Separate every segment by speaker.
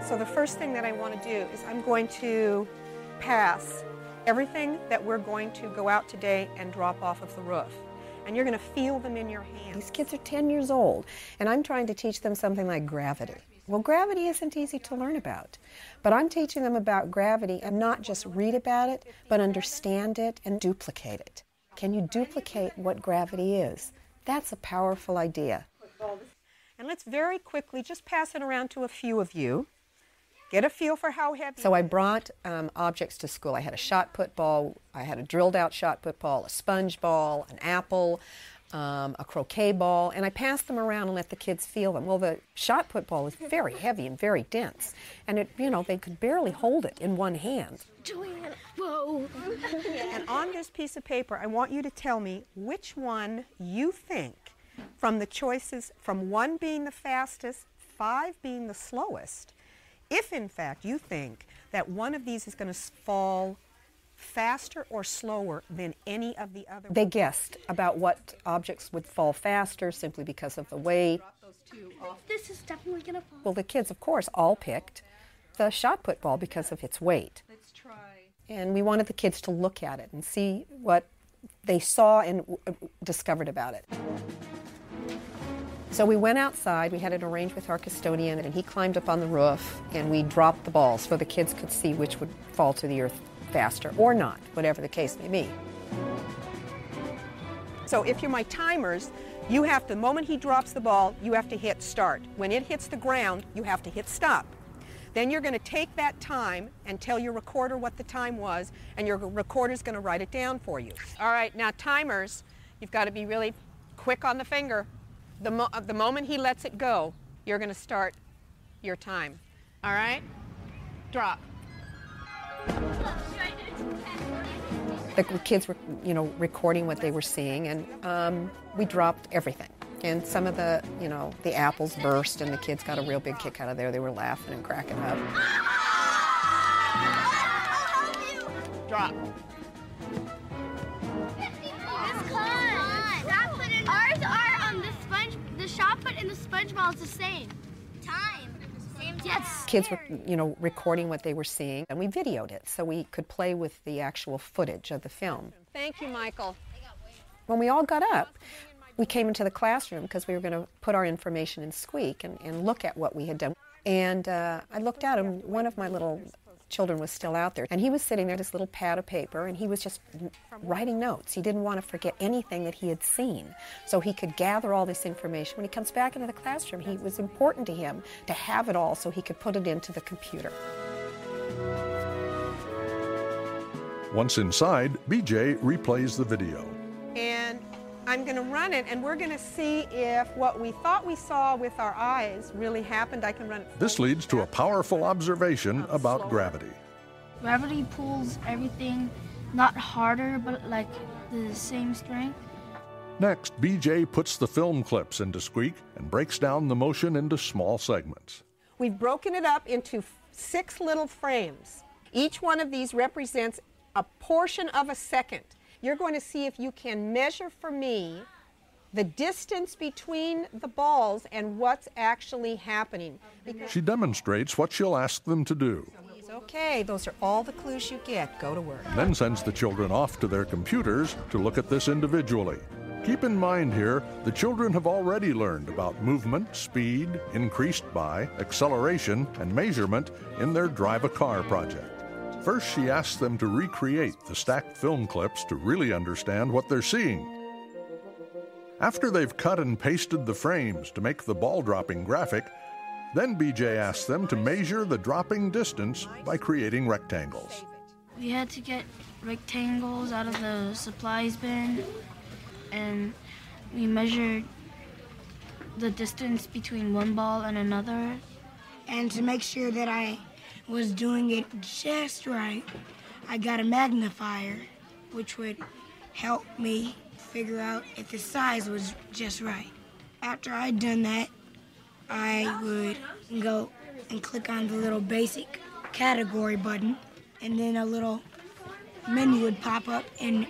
Speaker 1: So the first thing that I want to do is I'm going to pass everything that we're going to go out today and drop off of the roof. And you're going to feel them in your hands. These kids are 10 years old, and I'm trying to teach them something like gravity. Well, gravity isn't easy to learn about, but I'm teaching them about gravity and not just read about it, but understand it and duplicate it. Can you duplicate what gravity is? That's a powerful idea. And let's very quickly just pass it around to a few of you. Get a feel for how heavy. So I brought objects to school. I had a shot put ball, I had a drilled out shot put ball, a sponge ball, an apple, a croquet ball, and I passed them around and let the kids feel them. Well, the shot put ball was very heavy and very dense, and it, you know, they could barely hold it in one hand.
Speaker 2: Joanne, whoa!
Speaker 1: And on this piece of paper, I want you to tell me which one you think, from the choices, from 1 being the fastest, 5 being the slowest, if in fact you think that one of these is going to fall faster or slower than any of the other. They guessed about what objects would fall faster simply because of the weight.
Speaker 2: This is definitely going to fall.
Speaker 1: Well, the kids, of course, all picked the shot put ball because of its weight.
Speaker 3: Let's try.
Speaker 1: And we wanted the kids to look at it and see what they saw and discovered about it. So we went outside, we had it arranged with our custodian, and he climbed up on the roof, and we dropped the balls so the kids could see which would fall to the earth faster or not, whatever the case may be. So if you're my timers, you have to, the moment he drops the ball, you have to hit start. When it hits the ground, you have to hit stop. Then you're going to take that time and tell your recorder what the time was, and your recorder's going to write it down for you. All right, now timers, you've got to be really quick on the finger. The moment he lets it go, you're going to start your time. All right? Drop. The kids were, you know, recording what they were seeing, and we dropped everything. And some of the, you know, the apples burst, and the kids got a real big kick out of there. They were laughing and cracking up. Drop.
Speaker 2: The shot put and the sponge ball is the same. Time. Same time.
Speaker 1: Yes. Kids were, you know, recording what they were seeing, and we videoed it so we could play with the actual footage of the film. Thank you, Michael. When we all got up, we came into the classroom because we were going to put our information in Squeak and look at what we had done. And I looked out, and one of my little children was still out there, and he was sitting there, this little pad of paper, and he was just writing notes. He didn't want to forget anything that he had seen, so he could gather all this information. When he comes back into the classroom, it was important to him to have it all so he could put it into the computer.
Speaker 4: Once inside, BJ replays the video.
Speaker 1: And I'm going to run it, and we're going to see if what we thought we saw with our eyes really happened. I can run it.
Speaker 4: This leads to a powerful observation about gravity.
Speaker 5: Gravity pulls everything not harder, but like the same strength.
Speaker 4: Next, BJ puts the film clips into Squeak and breaks down the motion into small segments.
Speaker 1: We've broken it up into 6 little frames. Each one of these represents a portion of a second. You're going to see if you can measure for me the distance between the balls and what's actually happening.
Speaker 4: She demonstrates what she'll ask them to do.
Speaker 1: Okay, those are all the clues you get. Go to work.
Speaker 4: Then sends the children off to their computers to look at this individually. Keep in mind here, the children have already learned about movement, speed, increased by, acceleration, and measurement in their Drive a Car project. First, she asks them to recreate the stacked film clips to really understand what they're seeing. After they've cut and pasted the frames to make the ball-dropping graphic, then BJ asks them to measure the dropping distance by creating rectangles.
Speaker 5: We had to get rectangles out of the supplies bin, and we measured the distance between one ball and another.
Speaker 6: And to make sure that I was doing it just right, I got a magnifier, which would help me figure out if the size was just right. After I'd done that, I would go and click on the little basic category button, and then a little menu would pop up, and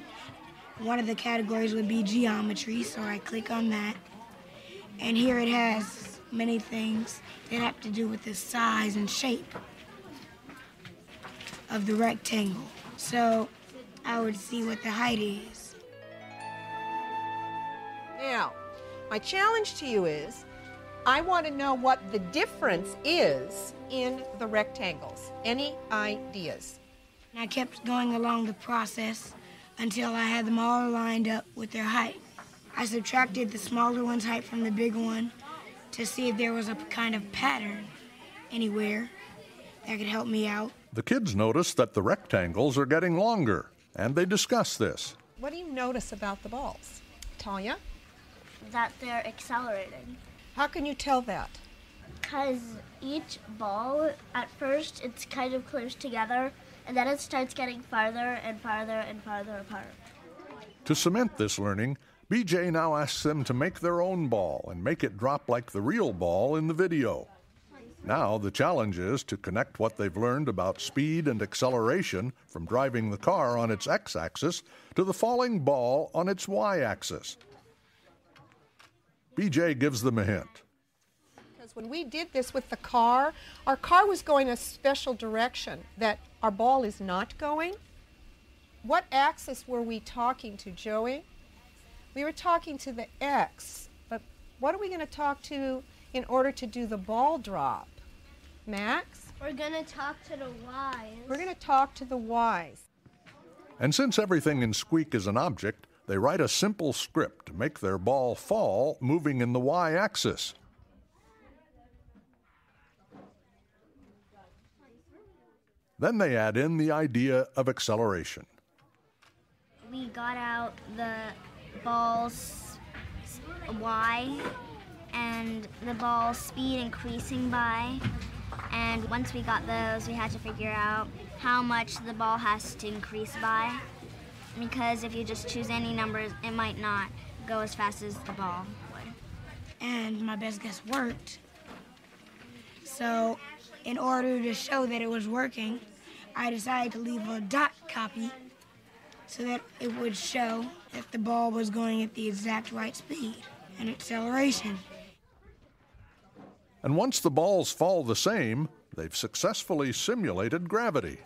Speaker 6: one of the categories would be geometry, so I click on that. And here it has many things that have to do with the size and shape of the rectangle. So I would see what the height is.
Speaker 1: Now, my challenge to you is, I want to know what the difference is in the rectangles. Any ideas?
Speaker 6: And I kept going along the process until I had them all lined up with their height. I subtracted the smaller one's height from the bigger one to see if there was a kind of pattern anywhere that could help me out.
Speaker 4: The kids notice that the rectangles are getting longer, and they discuss this.
Speaker 1: What do you notice about the balls? Talia?
Speaker 2: That they're accelerating.
Speaker 1: How can you tell that?
Speaker 2: Because each ball, at first, it's kind of close together, and then it starts getting farther and farther and farther apart.
Speaker 4: To cement this learning, BJ now asks them to make their own ball and make it drop like the real ball in the video. Now the challenge is to connect what they've learned about speed and acceleration from driving the car on its x-axis to the falling ball on its y-axis. BJ gives them a hint.
Speaker 1: Because when we did this with the car, our car was going a special direction that our ball is not going. What axis were we talking to, Joey? We were talking to the X, but what are we going to talk to in order to do the ball drop? Max?
Speaker 2: We're going to talk to the Y's.
Speaker 1: We're going to talk to the Y's.
Speaker 4: And since everything in Squeak is an object, they write a simple script to make their ball fall moving in the y-axis. Then they add in the idea of acceleration.
Speaker 2: We got out the ball's Y and the ball's speed increasing by. And once we got those, we had to figure out how much the ball has to increase by. Because if you just choose any numbers, it might not go as fast as the ball would.
Speaker 6: And my best guess worked. So in order to show that it was working, I decided to leave a dot copy so that it would show that the ball was going at the exact right speed and acceleration.
Speaker 4: And once the balls fall the same, they've successfully simulated gravity.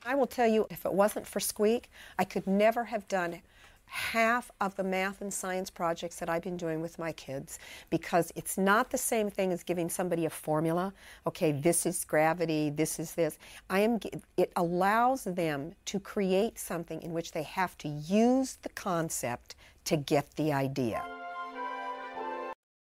Speaker 1: I will tell you, if it wasn't for Squeak, I could never have done half of the math and science projects that I've been doing with my kids, because it's not the same thing as giving somebody a formula. Okay, this is gravity, this is this. It allows them to create something in which they have to use the concept to get the idea.